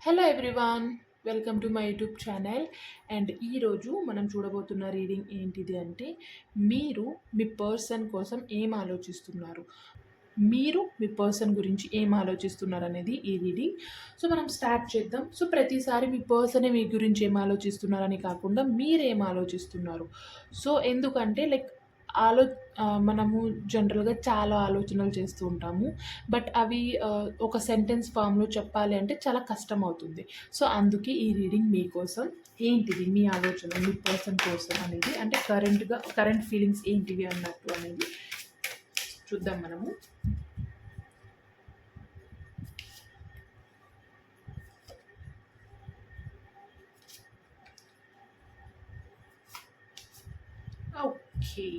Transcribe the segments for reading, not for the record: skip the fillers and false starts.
Hello everyone, welcome to my YouTube channel. And ఈరోజు మనం చూడబోతున్న reading ఏంటిది అంటే, మీరు మీ పర్సన్ కోసం ఏం ఆలోచిస్తున్నారు, మీరు మీ పర్సన్ గురించి ఏం ఆలోచిస్తున్నారు అనేది ఈ రీడింగ్. సో మనం స్టార్ట్ చేద్దాం. సో ప్రతిసారి మీ పర్సనే మీ గురించి ఏం ఆలోచిస్తున్నారని కాకుండా మీరేం ఆలోచిస్తున్నారు. సో ఎందుకంటే ఆలో మనము జనరల్గా చాలా ఆలోచనలు చేస్తూ ఉంటాము. బట్ అవి ఒక సెంటెన్స్ ఫామ్లో చెప్పాలి అంటే చాలా కష్టం అవుతుంది. సో అందుకే ఈ రీడింగ్ మీకోసం. ఏంటిది మీ ఆలోచన మీ పర్సన్ కోసం అనేది, అంటే కరెంట్ ఫీలింగ్స్ ఏంటివి అన్నట్టు అనేది చూద్దాం మనము. ఓకే,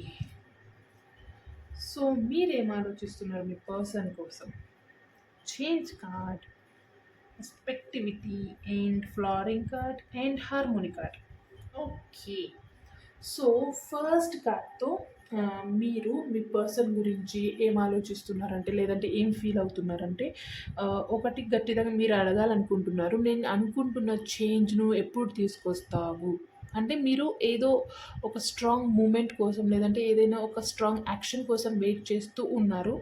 సో మీరేం ఆలోచిస్తున్నారు మీ పర్సన్ కోసం? Change card, perspectivity and flooring card and harmony card. Okay, so first కార్డ్తో మీరు మీ పర్సన్ గురించి ఏం ఆలోచిస్తున్నారంటే, లేదంటే ఏం ఫీల్ అవుతున్నారంటే, ఒకటి గట్టిగా మీరు అడగాలనుకుంటున్నారు. నేను అనుకుంటున్న చేంజ్ను ఎప్పుడు తీసుకొస్తావు అంటే, మీరు ఏదో ఒక స్ట్రాంగ్ మూమెంట్ కోసం, లేదంటే ఏదైనా ఒక స్ట్రాంగ్ యాక్షన్ కోసం వెయిట్ చేస్తూ ఉన్నారు.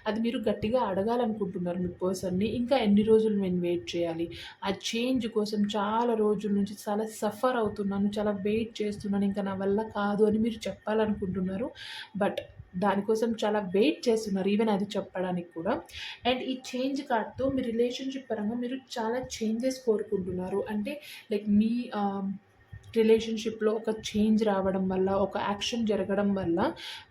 అది మీరు గట్టిగా అడగాలనుకుంటున్నారు మీ పర్సన్ని. ఇంకా ఎన్ని రోజులు నేను వెయిట్ చేయాలి, ఆ చేంజ్ కోసం చాలా రోజుల నుంచి చాలా సఫర్ అవుతున్నాను, చాలా వెయిట్ చేస్తున్నాను, ఇంకా నా వల్ల కాదు అని మీరు చెప్పాలనుకుంటున్నారు. బట్ దానికోసం చాలా వెయిట్ చేస్తున్నారు, ఈవెన్ అది చెప్పడానికి కూడా. అండ్ ఈ చేంజ్ కార్డ్తో మీ రిలేషన్షిప్ పరంగా మీరు చాలా చేంజెస్ కోరుకుంటున్నారు. అంటే మీ రిలేషన్షిప్లో ఒక చేంజ్ రావడం వల్ల, ఒక యాక్షన్ జరగడం వల్ల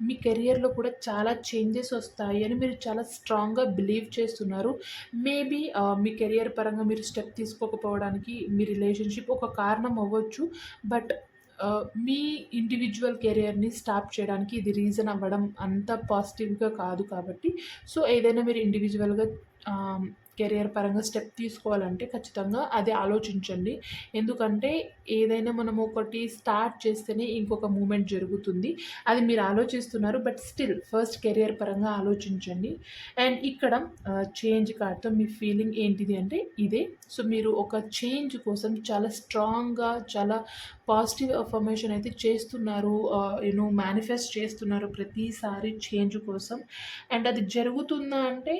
మీ కెరియర్లో కూడా చాలా చేంజెస్ వస్తాయి అని మీరు చాలా స్ట్రాంగ్గా బిలీవ్ చేస్తున్నారు. మేబీ మీ కెరియర్ పరంగా మీరు స్టెప్ తీసుకోకపోవడానికి మీ రిలేషన్షిప్ ఒక కారణం అవ్వచ్చు. బట్ మీ ఇండివిజువల్ కెరియర్ని స్టాప్ చేయడానికి ఇది రీజన్ అవ్వడం అంత పాజిటివ్గా కాదు. కాబట్టి సో ఏదైనా మీరు ఇండివిజువల్గా కెరియర్ పరంగా స్టెప్ తీసుకోవాలంటే ఖచ్చితంగా అది ఆలోచించండి. ఎందుకంటే ఏదైనా మనం ఒకటి స్టార్ట్ చేస్తేనే ఇంకొక మూమెంట్ జరుగుతుంది. అది మీరు ఆలోచిస్తున్నారు, బట్ స్టిల్ ఫస్ట్ కెరియర్ పరంగా ఆలోచించండి. అండ్ ఇక్కడ చేంజ్ కార్డ్తో మీ ఫీలింగ్ ఏంటిది అంటే ఇదే. సో మీరు ఒక చేంజ్ కోసం చాలా స్ట్రాంగ్గా, చాలా పాజిటివ్ అఫర్మేషన్ అయితే చేస్తున్నారు, మేనిఫెస్ట్ చేస్తున్నారు ప్రతిసారి చేంజ్ కోసం. అండ్ అది జరుగుతుందా అంటే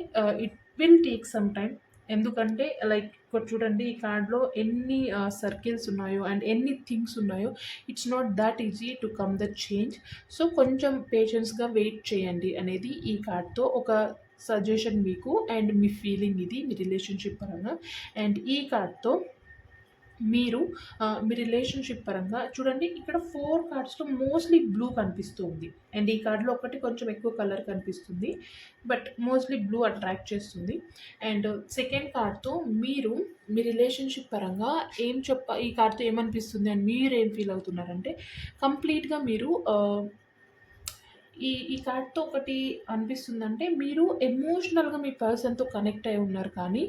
it will take some time. ఎందుకంటే ఇక్కడ చూడండి, ఈ కార్డ్లో ఎన్ని సర్కిల్స్ ఉన్నాయో అండ్ ఎన్ని థింగ్స్ ఉన్నాయో, it's not that easy to come the change. So కొంచెం పేషెన్స్గా వెయిట్ చేయండి అనేది ఈ కార్డ్తో ఒక సజెషన్ మీకు. అండ్ మీ ఫీలింగ్ ఇది మీ రిలేషన్షిప్ పరంగా. అండ్ ఈ కార్డ్తో మీరు మీ రిలేషన్షిప్ పరంగా చూడండి, ఇక్కడ 4 కార్డ్స్లో మోస్ట్లీ బ్లూ కనిపిస్తుంది. అండ్ ఈ కార్డ్లో ఒకటి కొంచెం ఎక్కువ కలర్ కనిపిస్తుంది, బట్ మోస్ట్లీ బ్లూ అట్రాక్ట్ చేస్తుంది. అండ్ సెకండ్ కార్డ్తో మీరు మీ రిలేషన్షిప్ పరంగా ఈ కార్డ్తో ఏమనిపిస్తుంది అని మీరు ఏం ఫీల్ అవుతున్నారంటే, కంప్లీట్గా మీరు ఈ కార్డ్తో ఒకటి అనిపిస్తుందంటే, మీరు ఎమోషనల్గా మీ పర్సన్తో కనెక్ట్ అయి ఉన్నారు. కానీ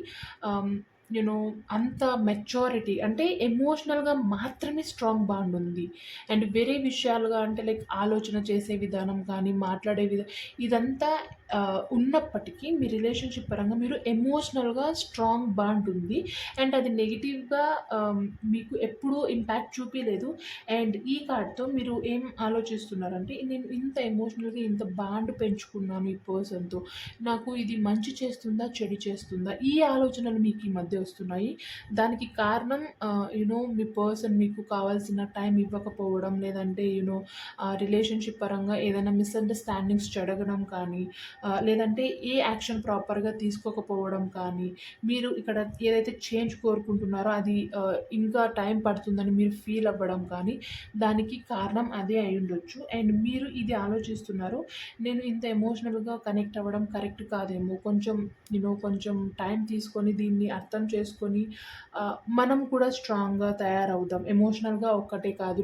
యూనో అంత మెచ్యూరిటీ అంటే ఎమోషనల్గా మాత్రమే స్ట్రాంగ్ బాండ్ ఉంది. అండ్ వేరే విషయాలుగా అంటే ఆలోచన చేసే విధానం కానీ, మాట్లాడే ఇదంతా ఉన్నప్పటికీ మీ రిలేషన్షిప్ పరంగా మీరు ఎమోషనల్గా స్ట్రాంగ్ బాండ్ ఉంది. అండ్ అది నెగిటివ్గా మీకు ఎప్పుడూ ఇంపాక్ట్ చూపించలేదు. అండ్ ఈ కార్డ్తో మీరు ఏం ఆలోచిస్తున్నారంటే, నేను ఇంత ఎమోషనల్గా ఇంత బాండ్ పెంచుకున్నాను ఈ పర్సన్తో, నాకు ఇది మంచి చేస్తుందా చెడు చేస్తుందా, ఈ ఆలోచనలు మీకు ఈ మధ్య వస్తున్నాయి. దానికి కారణం మీ పర్సన్ మీకు కావాల్సిన టైం ఇవ్వకపోవడం, లేదంటే రిలేషన్షిప్ పరంగా ఏదైనా మిస్అండర్స్టాండింగ్స్ జరగడం కానీ, లేదంటే ఏ యాక్షన్ ప్రాపర్గా తీసుకోకపోవడం కానీ, మీరు ఇక్కడ ఏదైతే చేంజ్ కోరుకుంటున్నారో అది ఇంకా టైం పడుతుందని మీరు ఫీల్ అవ్వడం కానీ, దానికి కారణం అదే అయి ఉండొచ్చు. అండ్ మీరు ఇది ఆలోచిస్తున్నారు, నేను ఇంత ఎమోషనల్గా కనెక్ట్ అవ్వడం కరెక్ట్ కాదేమో, కొంచెం టైం తీసుకొని దీన్ని అర్థం చేసుకొని మనం కూడా స్ట్రాంగ్గా తయారవుదాం. ఎమోషనల్గా ఒక్కటే కాదు,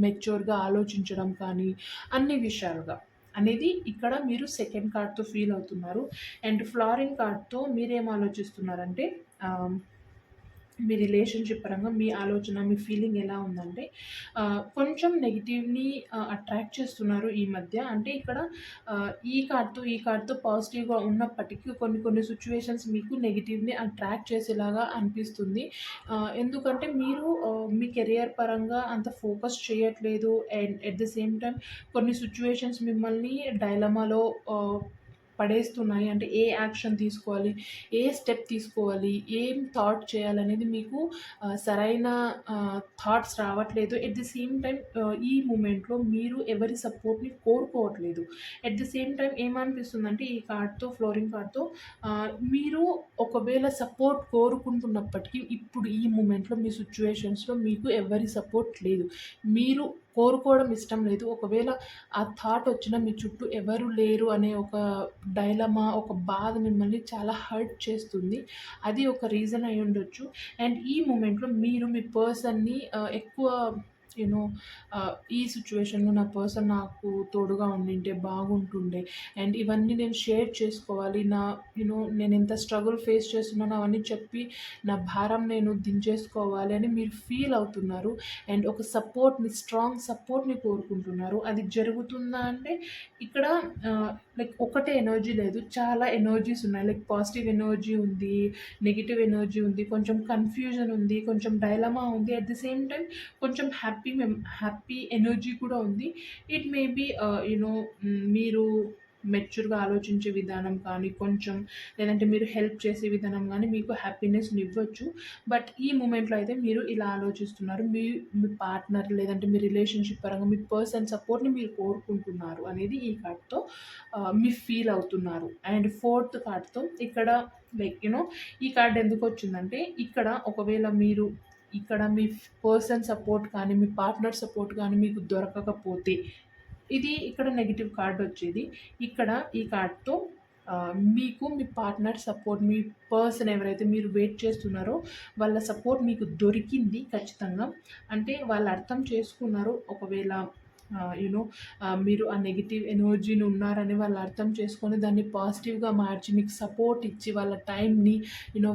మెచ్యూర్గా ఆలోచించడం కానీ, అన్ని విషయాలుగా అనేది ఇక్కడ మీరు సెకండ్ కార్డ్తో ఫీల్ అవుతున్నారు. అండ్ ఫ్లోరింగ్ కార్డ్తో మీరేం ఆలోచిస్తున్నారంటే, మీ రిలేషన్‌షిప్ పరంగా మీ ఆలోచన, మీ ఫీలింగ్ ఎలా ఉందంటే కొంచెం నెగెటివ్‌ని అట్రాక్ట్ చేస్తున్నారు ఈ మధ్య. అంటే ఇక్కడ ఈ కార్డ్‌తో పాజిటివ్‌గా ఉన్నప్పటికీ కొన్ని కొన్ని సిట్యుయేషన్స్ మీకు నెగెటివ్‌ని అట్రాక్ట్ చేసేలాగా అనిపిస్తుంది. ఎందుకంటే మీరు మీ కెరియర్ పరంగా అంత ఫోకస్ చేయట్లేదు. And at the same time కొన్ని సిట్యుయేషన్స్ మిమ్మల్ని డైలమాలో పడేస్తున్నాయి. అంటే ఏ యాక్షన్ తీసుకోవాలి? ఏ స్టెప్ తీసుకోవాలి? ఏం థాట్ చేయాలనేది మీకు సరైన థాట్స్ రావట్లేదు. ఎట్ ది సేమ్ టైమ్ ఈ మూమెంట్‌లో మీరు ఎవరి సపోర్ట్‌ని కోరుకోవట్లేదు. ఎట్ ది సేమ్ టైమ్ ఏమనిపిస్తుందంటే ఈ కార్డ్‌తో ఫ్లోరింగ్ కార్డ్‌తో మీరు ఒకవేళ సపోర్ట్ కోరుకుంటున్నప్పటికీ ఇప్పుడు ఈ మూమెంట్‌లో మీ సిట్యుయేషన్స్‌లో మీకు ఎవరి సపోర్ట్ లేదు. మీరు కోరుకోవడం ఇష్టం లేదు. ఒకవేళ ఆ థాట్ వచ్చినా మీ చుట్టూ ఎవరు లేరు అనే ఒక డైలమా, ఒక బాధ మిమ్మల్ని చాలా హర్ట్ చేస్తుంది. అది ఒక రీజన్ అయ్యుండొచ్చు. అండ్ ఈ మూమెంట్‌లో మీరు మీ పర్సన్‌ని ఎక్కువ యూ నో ఈ సిట్యుయేషన్‌లో నా పర్సన్ నాకు తోడుగా ఉండింటే బాగుంటుండే. అండ్ ఇవన్నీ నేను షేర్ చేసుకోవాలి. నేనెంత స్ట్రగుల్ ఫేస్ చేస్తున్నానో అవన్నీ చెప్పి నా భారం నేను దించేసుకోవాలి అని మీరు ఫీల్ అవుతున్నారు. అండ్ ఒక స్ట్రాంగ్ సపోర్ట్‌ని కోరుకుంటున్నారు. అది జరుగుతుందా అంటే ఇక్కడ లైక్ ఒకటే ఎనర్జీ లేదు. చాలా ఎనర్జీస్ ఉన్నాయి. లైక్ పాజిటివ్ ఎనర్జీ ఉంది, నెగెటివ్ ఎనర్జీ ఉంది, కొంచెం కన్‌ఫ్యూజన్ ఉంది, కొంచెం డైలమా ఉంది. అట్ ది సేమ్ టైమ్ కొంచెం హ్యాపీ ఎనర్జీ కూడా ఉంది. ఇట్ మే బీ మీరు మెచ్యూర్‌గా ఆలోచించే విధానం కానీ, కొంచెం లేదంటే మీరు హెల్ప్ చేసే విధానం గానీ మీకు హ్యాపీనెస్‌నివ్వచ్చు. బట్ ఈ మూమెంట్‌లో అయితే మీరు ఇలా ఆలోచిస్తున్నారు. మీ మీ పార్ట్నర్ లేదంటే మీ రిలేషన్‌షిప్ పరంగా మీ పర్సన్ సపోర్ట్‌ని మీరు కోరుకుంటున్నారు అనేది ఈ కార్డ్‌తో మీరు ఫీల్ అవుతున్నారు. అండ్ ఫోర్త్ కార్డ్‌తో ఇక్కడ లైక్ ఈ కార్డ్ ఎందుకొచ్చిందంటే ఇక్కడ ఒకవేళ మీరు ఇక్కడ మీ పర్సన్ సపోర్ట్ కానీ, మీ పార్ట్నర్ సపోర్ట్ కానీ మీకు దొరకకపోతే ఇది ఇక్కడ నెగెటివ్ కార్డ్ వచ్చేది. ఇక్కడ ఈ కార్డ్‌తో మీకు మీ పార్ట్నర్ సపోర్ట్, మీ పర్సన్ ఎవరైతే మీరు వెయిట్ చేస్తున్నారో వాళ్ళ సపోర్ట్ మీకు దొరికింది ఖచ్చితంగా. అంటే వాళ్ళు అర్థం చేసుకున్నారు. ఒకవేళ మీరు ఆ నెగెటివ్ ఎనర్జీని ఉన్నారని వాళ్ళు అర్థం చేసుకొని దాన్ని పాజిటివ్‌గా మార్చి మీకు సపోర్ట్ ఇచ్చి వాళ్ళ టైంని,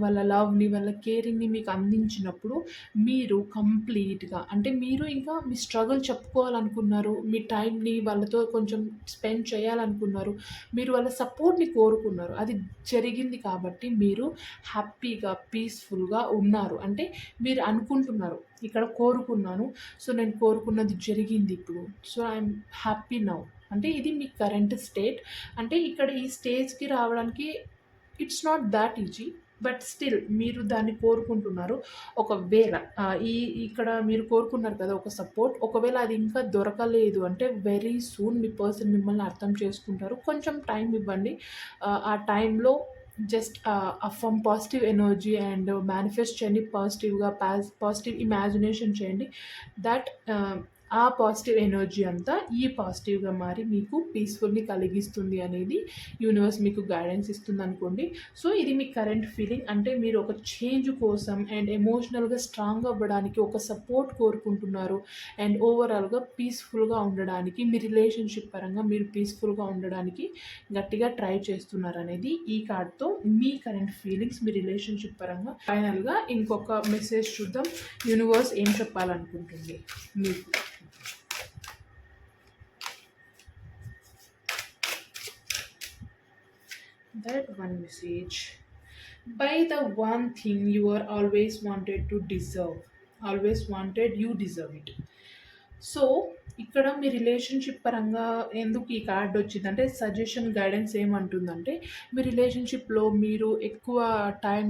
వాళ్ళ లవ్‌ని, వాళ్ళ కేరింగ్‌ని మీకు అందించినప్పుడు మీరు కంప్లీట్‌గా అంటే మీరు ఇంకా మీ స్ట్రగుల్ చెప్పుకోవాలనుకున్నారు. మీ టైంని వాళ్ళతో కొంచెం స్పెండ్ చేయాలనుకున్నారు. మీరు వాళ్ళ సపోర్ట్‌ని కోరుకున్నారు. అది జరిగింది కాబట్టి మీరు హ్యాపీగా, పీస్‌ఫుల్‌గా ఉన్నారు. అంటే మీరు అనుకుంటున్నారు. ఇక్కడ కోరుకున్నాను. సో, నేను కోరుకున్నది జరిగింది ఇప్పుడు. So, I'm happy now. అంటే ఇది మీ కరెంట్ స్టేట్. అంటే ఇక్కడ ఈ స్టేజ్‌కి రావడానికి it's not thought easy. But still మీరు దాన్ని కోరుకుంటున్నారు. ఒకవేళ ఇక్కడ మీరు కోరుకున్నారు కదా ఒక సపోర్ట్. ఒకవేళ అది ఇంకా దొరకలేదు అంటే వెరీ సూన్ మీ పర్సన్ మిమ్మల్ని అర్థం చేసుకుంటారు. కొంచెం టైం ఇవ్వండి. ఆ టైంలో just affirm positive energy and manifest చేయండి. పాజిటివ్ ఇమాజినేషన్ చేయండి. దట్ ఆ పాజిటివ్ ఎనర్జీ అంతా ఈ పాజిటివ్‌గా మారి మీకు పీస్‌ఫుల్‌ని కలిగిస్తుంది అనేది యూనివర్స్ మీకు గైడెన్స్ ఇస్తుందనుకోండి. సో, ఇది మీ కరెంట్ ఫీలింగ్. అంటే మీరు ఒక చేంజ్ కోసం అండ్ ఎమోషనల్‌గా స్ట్రాంగ్ అవ్వడానికి ఒక సపోర్ట్ కోరుకుంటున్నారు. అండ్ ఓవరాల్‌గా పీస్‌ఫుల్‌గా ఉండడానికి మీ రిలేషన్‌షిప్ పరంగా మీరు పీస్‌ఫుల్‌గా ఉండడానికి గట్టిగా ట్రై చేస్తున్నారనేది ఈ కార్డ్‌తో మీ కరెంట్ ఫీలింగ్స్ మీ రిలేషన్‌షిప్ పరంగా. ఫైనల్‌గా ఇంకొక మెసేజ్ చూద్దాం. యూనివర్స్ ఏం చెప్పాలనుకుంటుంది మీకు? That one message. Buy the one thing you are always wanted to deserve. Always wanted, you deserve it. So, ఇక్కడ మీ రిలేషన్‌షిప్ పరంగా ఎందుకు ఈ కార్డ్ వచ్చిందంటే సజెషన్, గైడెన్స్ ఏమంటుందంటే మీ రిలేషన్‌షిప్‌లో మీరు ఎక్కువ టైం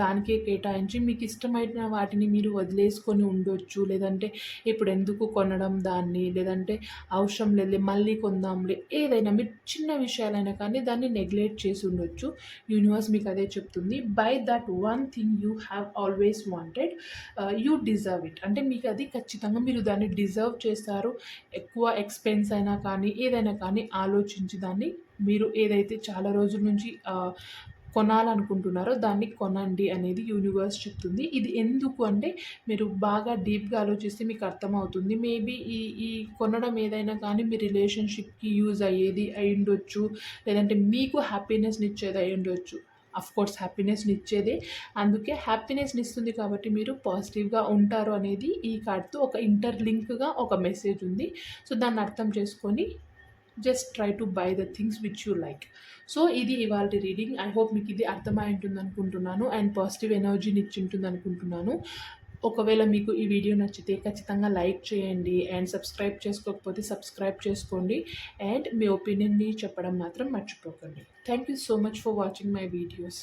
దానికే కేటాయించి మీకు ఇష్టమైన వాటిని మీరు వదిలేసుకొని ఉండొచ్చు. లేదంటే ఇప్పుడెందుకు కొనడం దాన్ని, లేదంటే అవసరం లేదులే మళ్ళీ కొందాంలే, ఏదైనా మీరు చిన్న విషయాలైనా కానీ దాన్ని నెగ్లెక్ట్ చేసి ఉండొచ్చు. యూనివర్స్ మీకు అదే చెప్తుంది. By that one thing you have always wanted, you deserve it. అంటే మీకు అది ఖచ్చితంగా మీరు దాన్ని డిజర్వ్ చేస్తారు. ఎక్కువ ఎక్స్‌పెన్స్ అయినా కానీ, ఏదైనా కానీ ఆలోచించి దాన్ని మీరు ఏదైతే చాలా రోజుల నుంచి కొనాలనుకుంటున్నారో దాన్ని కొనండి అనేది యూనివర్స్ చెప్తుంది. ఇది ఎందుకు అంటే మీరు బాగా డీప్‌గా ఆలోచిస్తే మీకు అర్థమవుతుంది. మేబీ ఈ కొనడం ఏదైనా కానీ మీ రిలేషన్‌షిప్‌కి యూజ్ అయ్యేది అయ్యుండొచ్చు. లేదంటే మీకు హ్యాపీనెస్‌నిచ్చేది అయ్యుండొచ్చు. కోర్స్ హ్యాపీనెస్ని ఇచ్చేదే. అందుకే హ్యాపీనెస్ని ఇస్తుంది కాబట్టి మీరు పాజిటివ్గా ఉంటారు అనేది ఈ కార్డ్తో ఒక ఇంటర్లింక్గా ఒక మెసేజ్ ఉంది. సో దాన్ని అర్థం చేసుకొని just try to buy the things which you like. So ఇది ఇవాల్టి రీడింగ్. ఐ హోప్ మీకు ఇది అర్థమై ఉంటుంది అనుకుంటున్నాను అండ్ పాజిటివ్ ఎనర్జీని ఇచ్చి ఉంటుంది అనుకుంటున్నాను. ఒకవేళ మీకు ఈ వీడియో నచ్చితే ఖచ్చితంగా లైక్ చేయండి అండ్ సబ్స్క్రైబ్ చేసుకోకపోతే సబ్స్క్రైబ్ చేసుకోండి అండ్ మీ ఒపీనియన్ని చెప్పడం మాత్రం మర్చిపోకండి. Thank you so much for watching my videos.